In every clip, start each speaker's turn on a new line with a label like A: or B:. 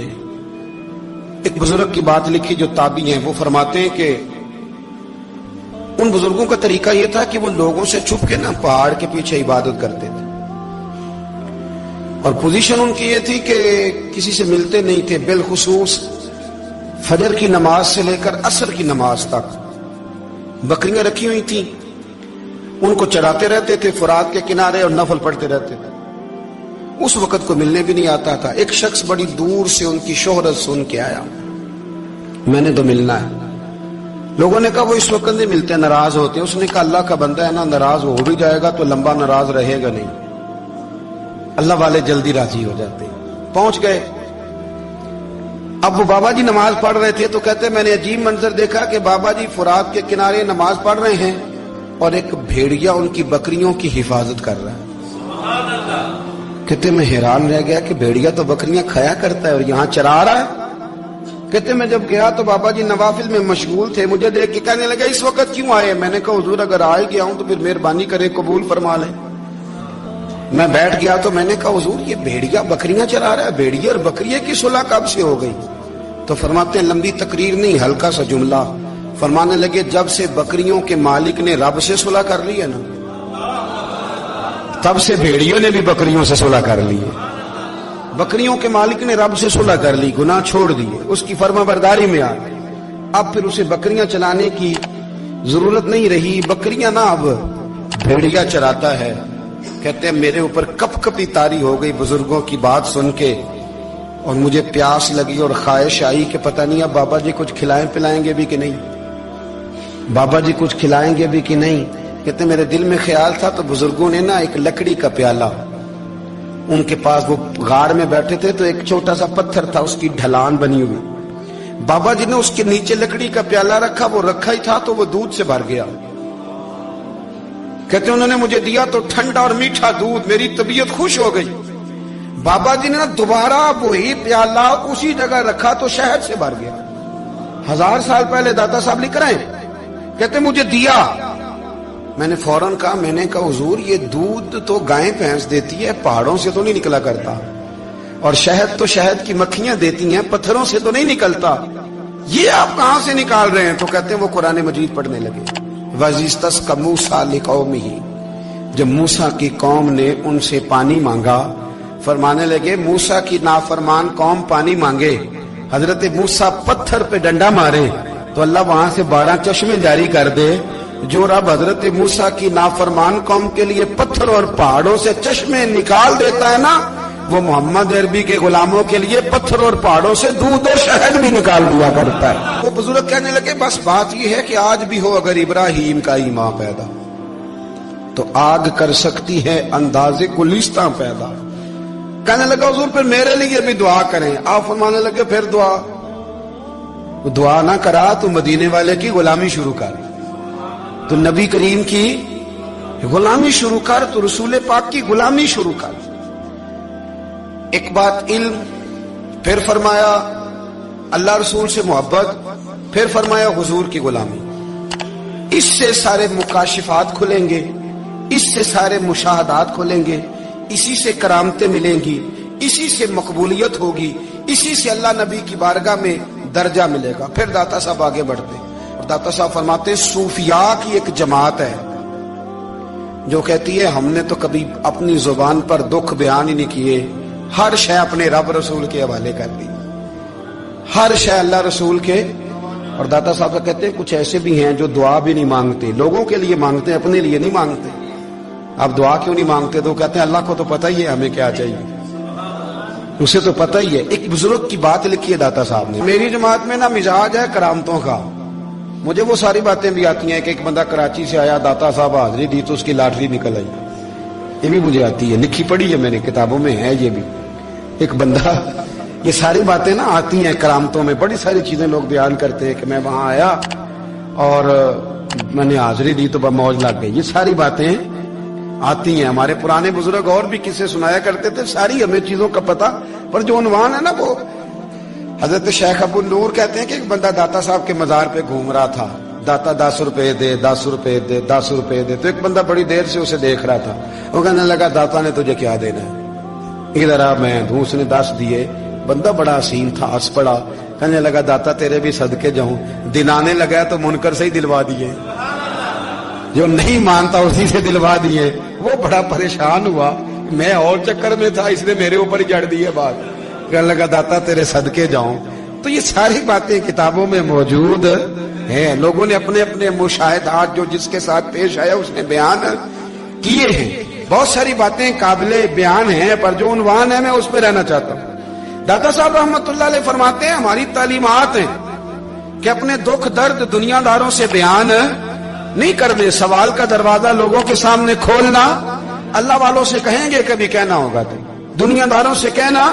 A: ایک بزرگ کی بات لکھی جو تابعی ہیں، وہ فرماتے ہیں کہ ان بزرگوں کا طریقہ یہ تھا کہ وہ لوگوں سے چھپ کے پہاڑ کے پیچھے عبادت کرتے تھے، اور پوزیشن ان کی یہ تھی کہ کسی سے ملتے نہیں تھے، بالخصوص فجر کی نماز سے لے کر عصر کی نماز تک بکریاں رکھی ہوئی تھیں، ان کو چراتے رہتے تھے فرات کے کنارے اور نفل پڑھتے رہتے تھے۔ اس وقت کو ملنے بھی نہیں آتا تھا۔ ایک شخص بڑی دور سے ان کی شہرت سن کے آیا، میں نے تو ملنا ہے۔ لوگوں نے کہا وہ اس وقت نہیں ملتے، ناراض ہوتے ہیں۔ اس نے کہا اللہ کا بندہ ہے نا، ناراض ہو بھی جائے گا تو لمبا ناراض رہے گا نہیں، اللہ والے جلدی راضی ہو جاتے ہیں۔ پہنچ گئے۔ اب وہ بابا جی نماز پڑھ رہے تھے تو کہتے میں نے عجیب منظر دیکھا کہ بابا جی فرات کے کنارے نماز پڑھ رہے ہیں اور ایک بھیڑیا ان کی بکریوں کی حفاظت کر رہا ہے۔ کہتے میں حیران رہ گیا کہ بھیڑیا تو بکریاں کھایا کرتا ہے اور یہاں چرا رہا ہے۔ کہتے میں جب گیا تو بابا جی نوافل میں مشغول تھے، مجھے دیکھ کے کہنے لگا اس وقت کیوں آئے؟ میں نے کہا حضور اگر آئے گیا ہوں تو پھر مہربانی کرے قبول فرما لیں۔ میں بیٹھ گیا تو میں نے کہا حضور یہ بھیڑیا بکریاں چرا رہا ہے، بھیڑیا اور بکریے کی صلح کب سے ہو گئی؟ تو فرماتے ہیں لمبی تقریر نہیں، ہلکا سا جملہ۔ فرمانے لگے جب سے بکریوں کے مالک نے رب سے صلح کر لی ہے نا، تب سے بھیڑیوں نے بھی بکریوں سے صلح کر لی ہے۔ بکریوں کے مالک نے رب سے صلح کر لی، گناہ چھوڑ دیے، اس کی فرما برداری میں آ گئے۔ اب پھر اسے بکریاں چلانے کی ضرورت نہیں رہی، بکریاں نہ اب بھیڑیا چراتا ہے۔ کہتے ہیں میرے اوپر کپ کپی طاری ہو گئی بزرگوں کی بات سن کے، اور مجھے پیاس لگی اور خواہش آئی کہ پتہ نہیں اب بابا جی کچھ کھلائیں پلائیں گے بھی کہ نہیں، بابا جی کچھ کھلائیں گے بھی کہ نہیں۔ کہتے میرے دل میں خیال تھا تو بزرگوں نے ایک لکڑی کا پیالہ، ان کے پاس وہ غار میں بیٹھے تھے تو ایک چھوٹا سا پتھر تھا، اس کی ڈھلان بنی ہوئی، بابا جی نے اس کے نیچے لکڑی کا پیالہ رکھا، وہ رکھا ہی تھا تو وہ دودھ سے بھر گیا۔ کہتے انہوں نے مجھے دیا تو ٹھنڈا اور میٹھا دودھ، میری طبیعت خوش ہو گئی۔ بابا جی نے دوبارہ وہی پیالہ اسی جگہ رکھا تو شہد سے بھر گیا۔ 1000 سال پہلے داتا صاحب لکھ رہے ہیں، کہتے مجھے دیا۔ میں نے فوراً کہا، میں نے کہا حضور یہ دودھ تو گائیں بھینس دیتی ہے، پہاڑوں سے تو نہیں نکلا کرتا، اور شہد تو شہد کی مکھیاں دیتی ہیں، پتھروں سے تو نہیں نکلتا، یہ آپ کہاں سے نکال رہے ہیں؟ تو کہتے ہیں وہ قرآن مجید پڑھنے لگے۔ وَإِذِسْتَسْقَىٰ مُوسَىٰ لِقَوْمِهِ، جب موسیٰ کی قوم نے ان سے پانی مانگا، فرمانے لگے موسیٰ کی نافرمان قوم پانی مانگے، حضرت موسیٰ پتھر پہ ڈنڈا مارے تو اللہ وہاں سے 12 چشمے جاری کر دے۔ جو رب حضرت موسیٰ کی نافرمان قوم کے لیے پتھر اور پہاڑوں سے چشمے نکال دیتا ہے نا، وہ محمد عربی کے غلاموں کے لیے پتھر اور پہاڑوں سے دودھ اور شہد بھی نکال دیا کرتا ہے۔ وہ بزرگ کہنے لگے بس بات یہ ہے کہ آج بھی ہو اگر ابراہیم کا ایمان پیدا تو آگ کر سکتی ہے انداز گلستاں پیدا۔ کہنے لگا حضور پھر میرے لیے بھی دعا کریں۔ آپ فرمانے لگے پھر دعا نہ کرا تو مدینے والے کی غلامی شروع کر، تو نبی کریم کی غلامی شروع کر، تو رسول پاک کی غلامی شروع کر۔ ایک بات علم، پھر فرمایا اللہ رسول سے محبت، پھر فرمایا حضور کی غلامی۔ اس سے سارے مکاشفات کھلیں گے، اس سے سارے مشاہدات کھلیں گے، اسی سے کرامتیں ملیں گی، اسی سے مقبولیت ہوگی، اسی سے اللہ نبی کی بارگاہ میں درجہ ملے گا۔ پھر داتا صاحب آگے بڑھتے اور داتا صاحب فرماتے ہیں صوفیاء کی ایک جماعت ہے جو کہتی ہے ہم نے تو کبھی اپنی زبان پر دکھ بیان ہی نہیں کیے، ہر شے اپنے رب رسول کے حوالے کر دی، ہر شے اللہ رسول کے۔ اور داتا صاحب کہتے ہیں کچھ ایسے بھی ہیں جو دعا بھی نہیں مانگتے، لوگوں کے لیے مانگتے ہیں، اپنے لیے نہیں مانگتے۔ اب دعا کیوں نہیں مانگتے؟ تو کہتے ہیں اللہ کو تو پتہ ہی ہے ہمیں کیا چاہیے، اسے تو پتہ ہی ہے۔ ایک بزرگ کی بات لکھی ہے داتا صاحب نے، میری جماعت میں مزاج ہے کرامتوں کا، مجھے وہ ساری باتیں بھی آتی ہیں کہ ایک بندہ کراچی سے آیا، داتا صاحب حاضری دی تو اس کی لاٹری نکل آئی، یہ بھی مجھے آتی ہے، لکھی پڑھی ہے میں نے، کتابوں میں ہے یہ بھی۔ ایک بندہ، یہ ساری باتیں آتی ہیں کرامتوں میں، بڑی ساری چیزیں لوگ بیان کرتے ہیں کہ میں وہاں آیا اور میں نے حاضری دی تو موج لگ گئی، یہ ساری باتیں آتی ہیں۔ ہمارے پرانے بزرگ اور بھی قصے سنایا کرتے تھے، ساری ہمیں چیزوں کا پتہ، پر جو عنوان ہے نا وہ حضرت شیخ ابو نور کہتے ہیں کہ ایک بندہ داتا صاحب کے مزار پہ گھوم رہا تھا، داتا 10 روپے دے، 10 روپے دے، 10 روپے دے، تو ایک بندہ بڑی دیر سے اسے دیکھ رہا تھا، وہ کہنے لگا داتا نے تجھے کیا دینا ہے، ادھر آ میں دوں۔ اس نے 10 دیے، بندہ بڑا حسین تھا، ہنس پڑا، کہنے لگا داتا تیرے بھی صدقے جاؤں، دن آنے لگا تو منکر سے ہی دلوا دیے، جو نہیں مانتا اسی سے دلوا دیے۔ وہ بڑا پریشان ہوا، میں اور چکر میں تھا، اس نے میرے اوپر ہی جڑ دی ہے بات، کہنے لگا داتا تیرے صدقے جاؤں۔ تو یہ ساری باتیں کتابوں میں موجود ہیں، لوگوں نے اپنے اپنے مشاہدات جو جس کے ساتھ پیش آیا اس نے بیان کیے ہیں۔ بہت ساری باتیں قابل بیان ہیں، پر جو عنوان ہے میں اس پہ رہنا چاہتا ہوں۔ داتا صاحب رحمت اللہ علیہ فرماتے ہیں ہماری تعلیمات ہیں کہ اپنے دکھ درد دنیا داروں سے بیان نہیں کرنے، سوال کا دروازہ لوگوں کے سامنے کھولنا اللہ والوں سے کہیں گے کبھی کہنا ہوگا تو دنیا داروں سے کہنا۔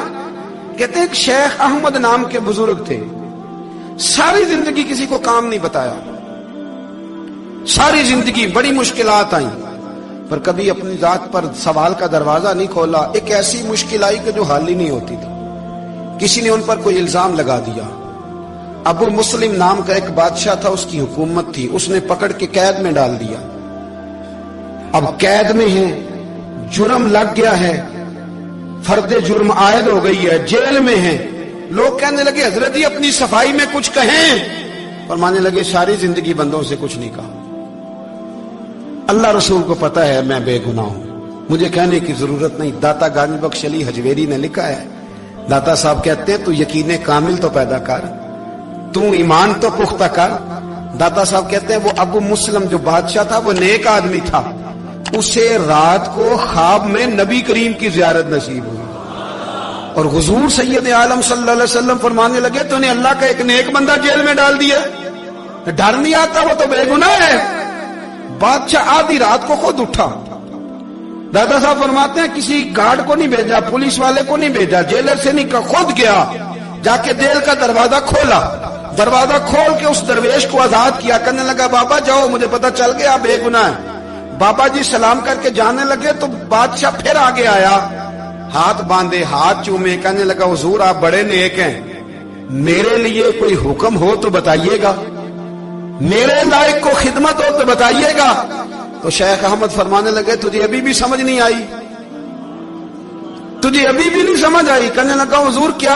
A: کہتے ہیں کہ شیخ احمد نام کے بزرگ تھے، ساری زندگی کسی کو کام نہیں بتایا، ساری زندگی بڑی مشکلات آئیں، پر کبھی اپنی ذات پر سوال کا دروازہ نہیں کھولا۔ ایک ایسی مشکل آئی کہ جو حل ہی نہیں ہوتی تھی، کسی نے ان پر کوئی الزام لگا دیا۔ ابو مسلم نام کا ایک بادشاہ تھا، اس کی حکومت تھی، اس نے پکڑ کے قید میں ڈال دیا۔ اب قید میں ہیں، جرم لگ گیا ہے، فرد جرم عائد ہو گئی ہے، جیل میں ہیں۔ لوگ کہنے لگے حضرت جی اپنی صفائی میں کچھ کہیں، فرمانے لگے ساری زندگی بندوں سے کچھ نہیں کہا، اللہ رسول کو پتا ہے میں بے گناہ ہوں، مجھے کہنے کی ضرورت نہیں۔ داتا غازی بخش علی حجویری نے لکھا ہے، داتا صاحب کہتے ہیں تو یقین کامل تو پیدا کر، تو ایمان تو پختہ کر۔ داتا صاحب کہتے ہیں وہ ابو مسلم جو بادشاہ تھا وہ نیک آدمی تھا، اسے رات کو خواب میں نبی کریم کی زیارت نصیب ہوئی، اور حضور سید عالم صلی اللہ علیہ وسلم فرمانے لگے تو نے اللہ کا ایک نیک بندہ جیل میں ڈال دیا، ڈر نہیں آتا، وہ تو بے گناہ ہے۔ بادشاہ آدھی رات کو خود اٹھا، دادا صاحب فرماتے ہیں کسی گارڈ کو نہیں بھیجا، پولیس والے کو نہیں بھیجا، جیلر سے نہیں کہا، خود گیا، جا کے جیل کا دروازہ کھولا، دروازہ کھول کے اس درویش کو آزاد کیا، کہنے لگا بابا جاؤ مجھے پتا چل گیا بے گناہ ہے۔ بابا جی سلام کر کے جانے لگے تو بادشاہ پھر آگے آیا، ہاتھ باندھے، ہاتھ چومے، کہنے لگا حضور آپ بڑے نیک ہیں، میرے لیے کوئی حکم ہو تو بتائیے گا، میرے لائق کو خدمت ہو تو بتائیے گا۔ تو شیخ احمد فرمانے لگے تجھے ابھی بھی سمجھ نہیں آئی، تجھے ابھی بھی نہیں سمجھ آئی؟ کہنے لگا حضور کیا؟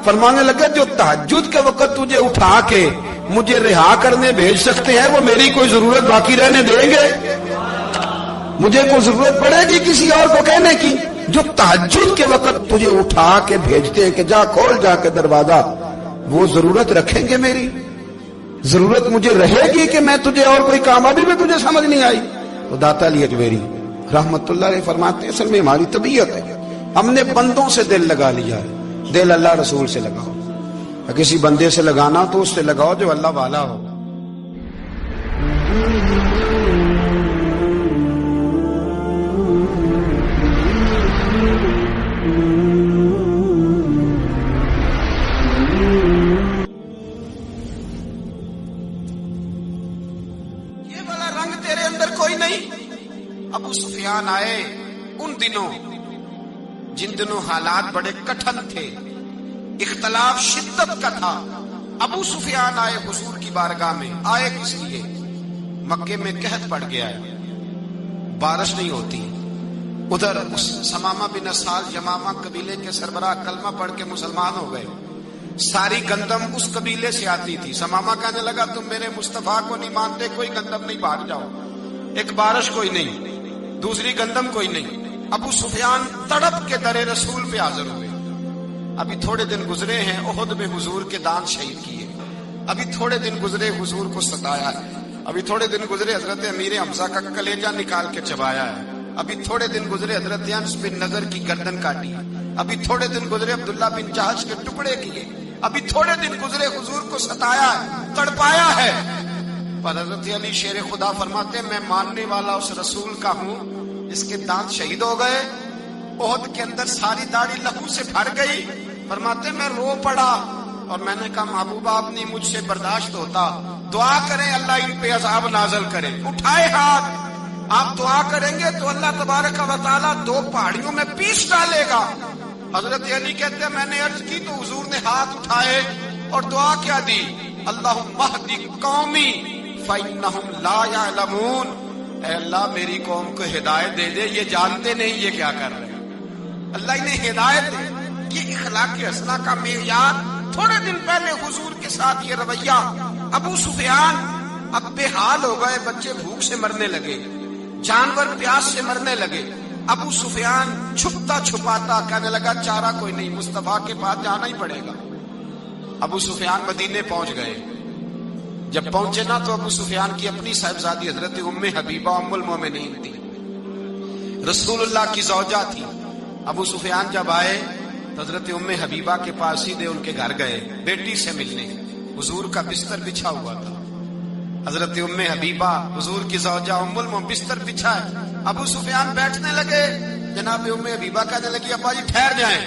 A: فرمانے لگے جو تہجد کے وقت تجھے اٹھا کے مجھے رہا کرنے بھیج سکتے ہیں وہ میری کوئی ضرورت باقی رہنے دیں گے؟ مجھے کوئی ضرورت پڑے گی کسی اور کو کہنے کی؟ جو تہجد کے وقت تجھے اٹھا کے بھیجتے ہیں کہ جا کھول جا کے دروازہ، وہ ضرورت رکھیں گے میری؟ ضرورت مجھے رہے گی کہ میں تجھے اور کوئی کام؟ ابھی بھی تجھے سمجھ نہیں آئی؟ تو داتا علی حجویری رحمت اللہ علیہ فرماتے ہیں اصل میں ہماری طبیعت ہے، ہم نے بندوں سے دل لگا لیا ہے، دل اللہ رسول سے لگاؤ، کسی بندے سے لگانا تو اس سے لگاؤ جو اللہ والا ہو۔ ابو سفیان آئے ان دنوں جن دنوں حالات بڑے کٹھن تھے، اختلاف شدت کا تھا۔ ابو سفیان آئے حضور کی بارگاہ میں، آئے کس لیے؟ مکے میں قحط پڑ گیا ہے، بارش نہیں ہوتی، ادھر سمامہ بن اسال یمامہ قبیلے کے سربراہ کلمہ پڑھ کے مسلمان ہو گئے، ساری گندم اس قبیلے سے آتی تھی۔ سمامہ کہنے لگا تم میرے مصطفیٰ کو نہیں مانتے، کوئی گندم نہیں، بھاگ جاؤ۔ ایک بارش کوئی نہیں، دوسری گندم کوئی نہیں۔ ابو سفیان تڑپ کے در رسول پہ حاضر ہوئے۔ ابھی تھوڑے دن گزرے ہیں احد میں حضور کے دان شہید کیے، ابھی تھوڑے دن گزرے حضور کو ستایا ہے، ابھی تھوڑے دن گزرے حضرت امیر حمزہ کا کلیجہ نکال کے چبایا ہے، ابھی تھوڑے دن گزرے حضرت انس بن نضر کی گردن کاٹی ہے، ابھی تھوڑے دن گزرے عبداللہ بن جہش کے ٹکڑے کیے، ابھی تھوڑے دن گزرے حضور کو ستایا ہے، تڑپایا ہے۔ پر حضرت علی شیر خدا فرماتے ہیں میں ماننے والا اس رسول کا ہوں اس کے دانت شہید ہو گئے، احد کے اندر ساری داڑھی لہو سے بھر گئی۔ فرماتے میں رو پڑا اور میں نے کہا محبوب آپ نہیں مجھ سے برداشت ہوتا، دعا کریں اللہ ان پہ عذاب نازل کرے۔ اٹھائے ہاتھ، آپ دعا کریں گے تو اللہ تبارک و تعالیٰ دو پہاڑیوں میں پیس ڈالے گا۔ حضرت علی کہتے ہیں میں نے عرض کی تو حضور نے ہاتھ اٹھائے اور دعا کیا دی، اللہم اہدی قومی فإنہم لا یعلمون، اے اللہ میری قوم کو ہدایت دے دے، یہ جانتے نہیں یہ کیا کر رہے ہیں، اللہ انہیں ہدایت دے۔ یہ اخلاق حسنہ کا معیار. تھوڑے دن پہلے حضور کے ساتھ یہ رویہ. ابو سفیان اب بے حال ہو گئے, بچے بھوک سے مرنے لگے, جانور پیاس سے مرنے لگے. ابو سفیان چھپتا چھپاتا کہنے لگا چارہ کوئی نہیں, مصطفیٰ کے پاس جانا ہی پڑے گا. ابو سفیان مدینے پہنچ گئے. جب پہنچے نا تو ابو سفیان کی اپنی صاحبزادی حضرت ام حبیبہ ام المومنین تھی, رسول اللہ کی زوجہ تھی. ابو سفیان جب آئے تو حضرت ام حبیبہ کے پاس سیدھے ان کے گھر گئے بیٹی سے ملنے. حضور کا بستر بچھا ہوا تھا. حضرت ام حبیبہ حضور کی زوجہ ام المومنین بستر بچھا ہے. ابو سفیان بیٹھنے لگے, جناب ام حبیبہ کہنے لگی ابا جی ٹھہر جائیں.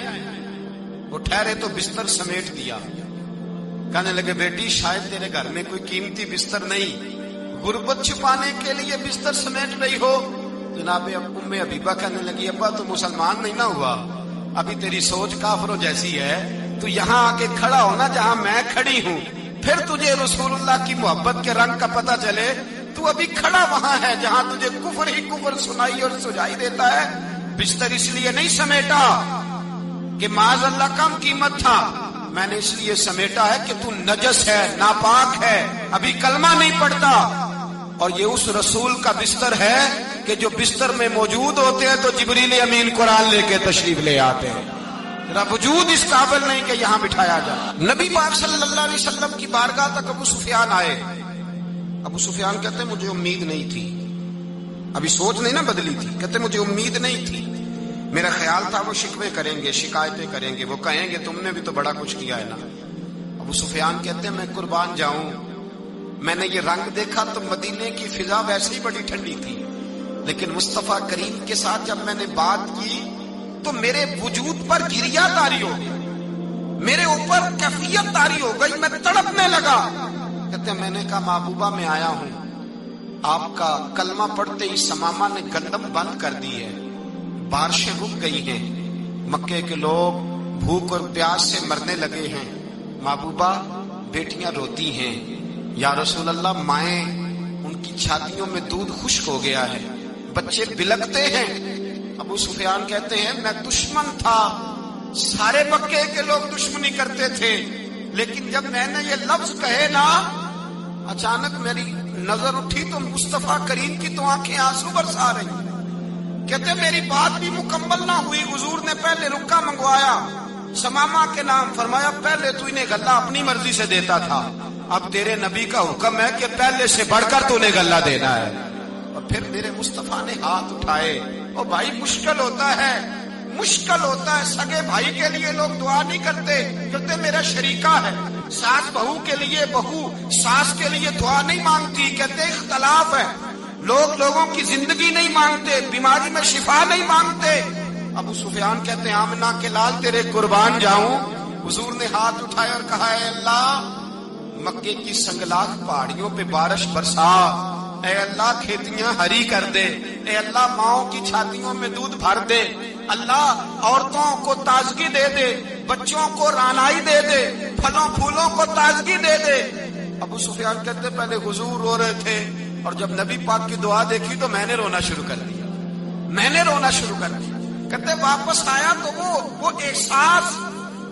A: وہ ٹھہرے تو بستر سمیٹ دیا. کہنے لگے بیٹی شاید تیرے گھر میں کوئی قیمتی بستر نہیں, غربت چھپانے کے لیے بستر سمیٹ رہی ہو. جناب ام حبیبہ کہنے لگی ابا تو مسلمان نہیں نہ ہوا, ابھی تیری سوچ کافروں جیسی ہے. تو یہاں آ کے کھڑا ہونا جہاں میں کھڑی ہوں, پھر تجھے رسول اللہ کی محبت کے رنگ کا پتہ چلے. تو ابھی کھڑا وہاں ہے جہاں تجھے کفر ہی کفر سنائی اور سجائی دیتا ہے. بستر اس لیے نہیں سمیٹا کہ معاذ اللہ کم قیمت تھا, میں نے اس لیے سمیٹا ہے کہ تو نجس ہے, ناپاک ہے, ابھی کلمہ نہیں پڑھتا. اور یہ اس رسول کا بستر ہے کہ جو بستر میں موجود ہوتے ہیں تو جبریل امین قرآن لے کے تشریف لے آتے ہیں. وجود اس قابل نہیں کہ یہاں بٹھایا جائے. نبی پاک صلی اللہ علیہ وسلم کی بارگاہ تک ابو سفیان آئے. ابو سفیان کہتے ہیں مجھے امید نہیں تھی, ابھی سوچ نہیں نا بدلی تھی. کہتے مجھے امید نہیں تھی, میرا خیال تھا وہ شکوے کریں گے, شکایتیں کریں گے, وہ کہیں گے تم نے بھی تو بڑا کچھ کیا ہے نا. ابو سفیان کہتے ہیں میں قربان جاؤں, میں نے یہ رنگ دیکھا تو مدینے کی فضا ویسے ہی بڑی ٹھنڈی تھی, لیکن مصطفیٰ کریم کے ساتھ جب میں نے بات کی تو میرے وجود پر گریا طاری ہو گئی, میرے اوپر کیفیت طاری ہو گئی, میں تڑپنے لگا. کہتے ہیں میں نے کہا محبوبہ میں آیا ہوں, آپ کا کلمہ پڑھتے ہی سمامہ نے گندم بند کر دی ہے, بارشیں رک گئی ہیں, مکے کے لوگ بھوک اور پیاس سے مرنے لگے ہیں. محبوبہ بیٹیاں روتی ہیں, یا رسول اللہ مائیں ان کی چھاتیوں میں دودھ خشک ہو گیا ہے, بچے بلکتے ہیں. ابو سفیان کہتے ہیں میں دشمن تھا, سارے مکے کے لوگ دشمنی کرتے تھے, لیکن جب میں نے یہ لفظ کہے نا اچانک میری نظر اٹھی تو مصطفیٰ کریم کی تو آنکھیں آنسو برسا رہی. کہتے میری بات بھی مکمل نہ ہوئی, حضور نے پہلے رکا منگوایا, سمامہ کے نام فرمایا, پہلے تو انہیں غلہ اپنی مرضی سے دیتا تھا, اب تیرے نبی کا حکم ہے کہ پہلے سے بڑھ کر تو نے غلہ دینا ہے. اور پھر میرے مصطفیٰ نے ہاتھ اٹھائے. اور بھائی مشکل ہوتا ہے, مشکل ہوتا ہے, سگے بھائی کے لیے لوگ دعا نہیں کرتے, کہتے میرا شریکہ ہے. ساس بہو کے لیے بہو ساس کے لیے دعا نہیں مانگتی, کہتے اختلاف ہے. لوگ لوگوں کی زندگی نہیں مانگتے, بیماری میں شفا نہیں مانگتے. ابو سفیان کہتے ہیں آمنہ کے لال تیرے قربان جاؤں. حضور نے ہاتھ اٹھائے اور کہا اے اللہ مکے کی سنگلاخ پہاڑیوں پہ بارش برسا, اے اللہ کھیتیاں ہری کر دے, اے اللہ ماؤں کی چھاتیوں میں دودھ بھر دے, اللہ عورتوں کو تازگی دے دے, بچوں کو رانائی دے دے, پھلوں پھولوں کو تازگی دے دے. ابو سفیان کہتے پہلے حضور رو رہے تھے, اور جب نبی پاک کی دعا دیکھی تو میں نے رونا شروع کر دیا, میں نے رونا شروع کر دیا. کہتے واپس آیا تو وہ احساس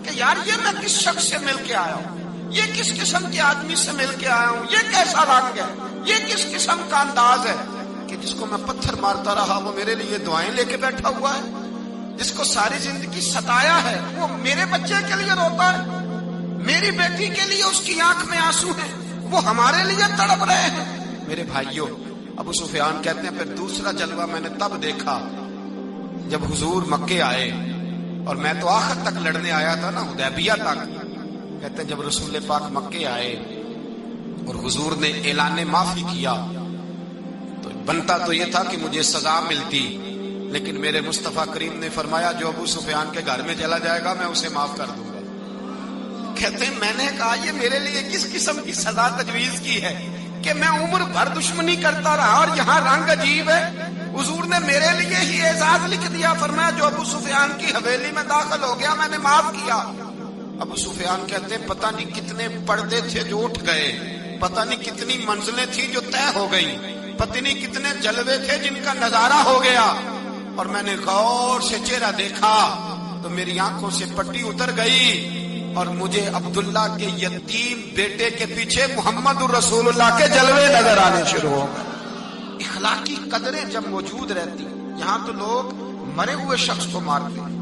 A: کہ یار یہ میں کس شخص سے مل کے آیا ہوں, یہ کس قسم کے آدمی سے مل کے آیا ہوں, یہ کیسا رنگ ہے, یہ کس قسم کا انداز ہے کہ جس کو میں پتھر مارتا رہا وہ میرے لیے دعائیں لے کے بیٹھا ہوا ہے, جس کو ساری زندگی ستایا ہے وہ میرے بچے کے لیے روتا ہے, میری بیٹی کے لیے اس کی آنکھ میں آنسو ہیں, وہ ہمارے لیے تڑپ رہے ہیں. میرے بھائیوں, ابو سفیان کہتے ہیں پھر دوسرا جلوہ میں نے تب دیکھا جب حضور مکے آئے, اور میں تو آخر تک لڑنے آیا تھا نا, حدیبیہ تک. کہتے ہیں جب رسول پاک مکے آئے اور حضور نے اعلان معافی کیا تو بنتا تو یہ تھا کہ مجھے سزا ملتی, لیکن میرے مصطفیٰ کریم نے فرمایا جو ابو سفیان کے گھر میں چلا جائے گا میں اسے معاف کر دوں گا. کہتے ہیں میں نے کہا یہ میرے لیے کس قسم کی سزا تجویز کی ہے کہ میں عمر بھر دشمنی کرتا رہا اور یہاں رنگ عجیب ہے. حضور نے میرے لیے ہی اعزاز لکھ دیا, فرمایا جو ابو سفیان کی حویلی میں داخل ہو گیا میں نے معاف کیا. ابو سفیان کہتے ہیں پتہ نہیں کتنے پردے تھے جو اٹھ گئے, پتہ نہیں کتنی منزلیں تھیں جو طے ہو گئی, پتہ نہیں کتنے جلوے تھے جن کا نظارہ ہو گیا. اور میں نے غور سے چہرہ دیکھا تو میری آنکھوں سے پٹی اتر گئی اور مجھے عبداللہ کے یتیم بیٹے کے پیچھے محمد رسول اللہ کے جلوے نظر آنے شروع ہو گئے۔ اخلاقی قدریں جب موجود رہتی، یہاں تو لوگ مرے ہوئے شخص کو مارتے ہیں،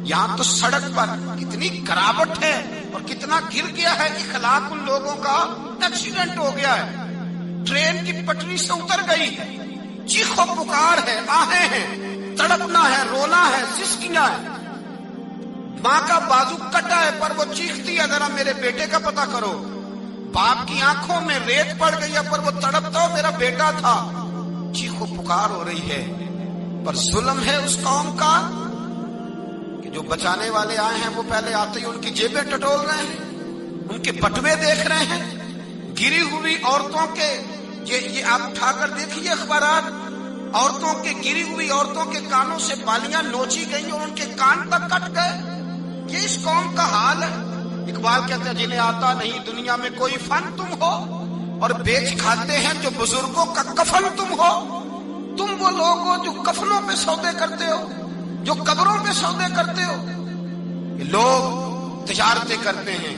A: یہاں تو سڑک پر کتنی گراوٹ ہے اور کتنا گر گیا ہے اخلاق ان لوگوں کا، ایکسیڈنٹ ہو گیا ہے، ٹرین کی پٹری سے اتر گئی ہے، چیخو پکار ہے، آہیں ہیں، تڑپنا ہے، رونا ہے، سسکیاں ہے، ماں کا بازو کٹا ہے پر وہ چیختی ہے ذرا میرے بیٹے کا پتہ کرو، باپ کی آنکھوں میں ریت پڑ گئی ہے پر وہ تڑپتا ہو میرا بیٹا تھا، چیخو پکار ہو رہی ہے۔ پر ظلم ہے اس قوم کا کہ جو بچانے والے آئے ہیں وہ پہلے آتے ہی ان کی جیبیں ٹٹول رہے ہیں، ان کے بٹوے دیکھ رہے ہیں، گری ہوئی عورتوں کے، یہ آپ اٹھا کر دیکھیے اخبارات، عورتوں کے گری ہوئی عورتوں کے کانوں سے بالیاں نوچی گئی اور ان کے کان تک کٹ گئے۔ یہ اس قوم کا حال ہے۔ اقبال کہتے ہیں جنہیں آتا نہیں دنیا میں کوئی فن تم ہو اور بیچ کھاتے ہیں جو بزرگوں کا کفن تم ہو۔ تم وہ لوگ ہو جو کفنوں پہ سودے کرتے ہو، جو قبروں پہ سودے کرتے ہو۔ یہ لوگ تجارتیں کرتے ہیں،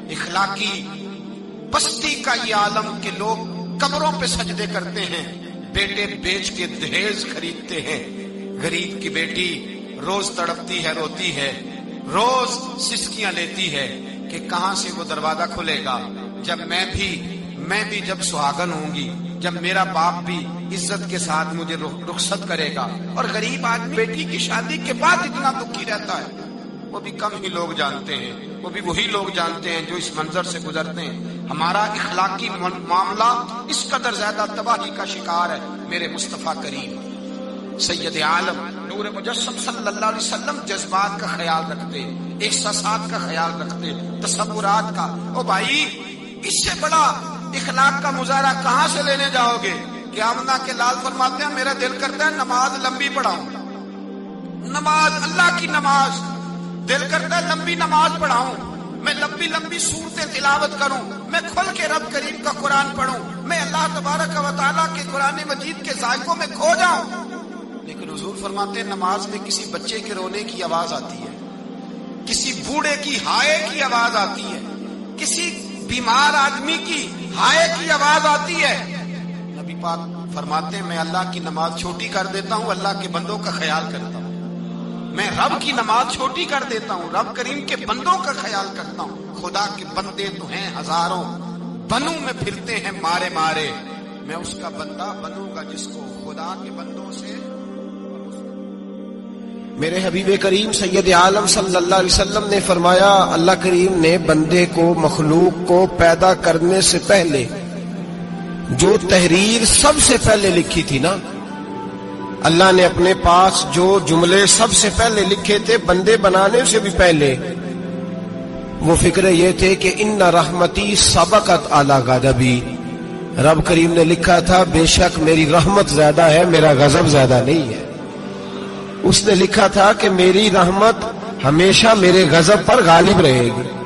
A: اخلاقی پستی کا یہ عالم کہ لوگ قبروں پہ سجدے کرتے ہیں، بیٹے بیچ کے دہیز خریدتے ہیں۔ غریب کی بیٹی روز تڑپتی ہے، روتی ہے، روز سسکیاں لیتی ہے کہ کہاں سے وہ دروازہ کھلے گا جب میں بھی جب سہاگن ہوں گی، جب میرا باپ بھی عزت کے ساتھ مجھے رخصت کرے گا۔ اور غریب آدمی بیٹی کی شادی کے بعد اتنا دکھی رہتا ہے، وہ بھی کم ہی لوگ جانتے ہیں، وہ بھی وہی لوگ جانتے ہیں جو اس منظر سے گزرتے ہیں۔ ہمارا اخلاقی معاملہ اس قدر زیادہ تباہی کا شکار ہے۔ میرے مصطفیٰ کریم سید عالم نور مجسم صلی اللہ علیہ وسلم جذبات کا خیال رکھتے، احساسات کا خیال رکھتے، تصورات کا۔ او بھائی، اس سے بڑا اخلاق کا مظاہرہ کہاں سے لینے جاؤ گے؟ کہ آمنہ کے لال فرماتے ہیں میرا دل کرتا ہے نماز لمبی پڑھاؤں، نماز اللہ کی نماز، دل کرتا ہے لمبی نماز پڑھاؤں، میں لمبی لمبی صورتیں تلاوت کروں، میں کھل کے رب کریم کا قرآن پڑھوں، میں اللہ تبارک و تعالیٰ کے قرآن مجید کے ذائقوں میں کھو جاؤں۔ لیکن حضور فرماتے ہیں نماز میں کسی بچے کے رونے کی آواز آتی ہے، کسی بوڑھے کی ہائے کی آواز آتی ہے، کسی بیمار آدمی کی ہائے کی آواز آتی ہے۔ نبی پاک فرماتے ہیں میں اللہ کی نماز چھوٹی کر دیتا ہوں، اللہ کے بندوں کا خیال کرتا ہوں۔ میں رب کی نماز چھوٹی کر دیتا ہوں، رب کریم کے بندوں کا خیال کرتا ہوں۔ خدا کے بندے تو ہیں ہزاروں، بنوں میں پھرتے ہیں مارے مارے، میں اس کا بندہ بنوں گا جس کو خدا کے بندوں سے۔
B: میرے حبیب کریم سید عالم صلی اللہ علیہ وسلم نے فرمایا اللہ کریم نے بندے کو، مخلوق کو پیدا کرنے سے پہلے جو تحریر سب سے پہلے لکھی تھی نا، اللہ نے اپنے پاس جو جملے سب سے پہلے لکھے تھے بندے بنانے سے بھی پہلے، وہ فکر یہ تھے کہ ان رحمتی سبقت اعلی غضبی، رب کریم نے لکھا تھا بے شک میری رحمت زیادہ ہے، میرا غضب زیادہ نہیں ہے۔ اس نے لکھا تھا کہ میری رحمت ہمیشہ میرے غضب پر غالب رہے گی۔